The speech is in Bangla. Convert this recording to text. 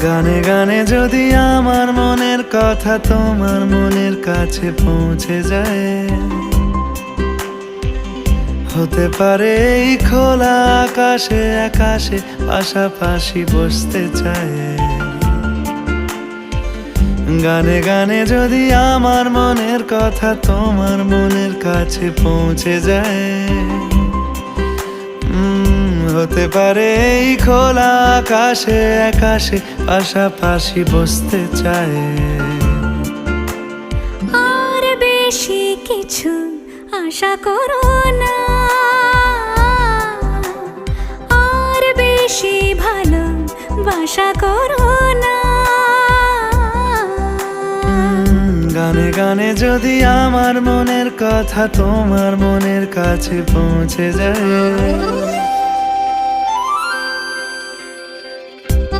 গানে গানে যদি আমার মনের কথা তোমার মনের কাছে পৌঁছে যায়, হতে পারে এই খোলা আকাশে আকাশে পাশাপাশি বসতে চায়। গানে গানে যদি আমার মনের কথা তোমার মনের কাছে পৌঁছে যায়, হতে পারে এই খোলা আকাশে আকাশে পাশাপাশি বসতে চায়। আর বেশি কিছু আশা করো না, আর বেশি ভালোবাসা করো না। গানে গানে যদি আমার মনের কথা তোমার মনের কাছে পৌঁছে যায়,